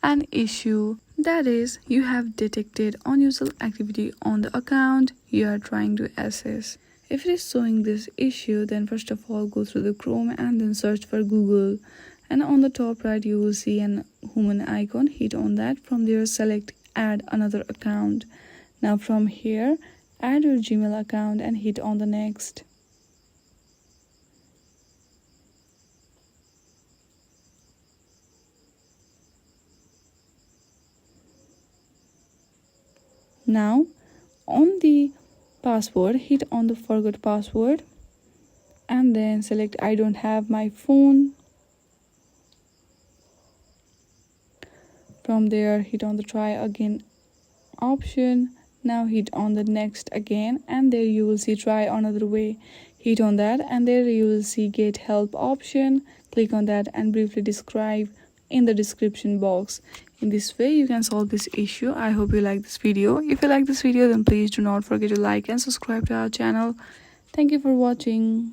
an issue, that is, you have detected unusual activity on the account you are trying to access. If it is showing this issue, then first of all go through the Chrome and then search for Google, and on the top right you will see an human icon. Hit on that. From there select add another account. Now from here add your Gmail account and hit on the next. Now on the password, hit on the forgot password and then select I don't have my phone. From there hit on the try again option. Now hit on the next again, and there you will see try another way. Hit on that and there you will see get help option. Click on that and briefly describe in the description box. In this way you can solve this issue. I hope you like this video. If you like this video, then please do not forget to like and subscribe to our channel. Thank you for watching.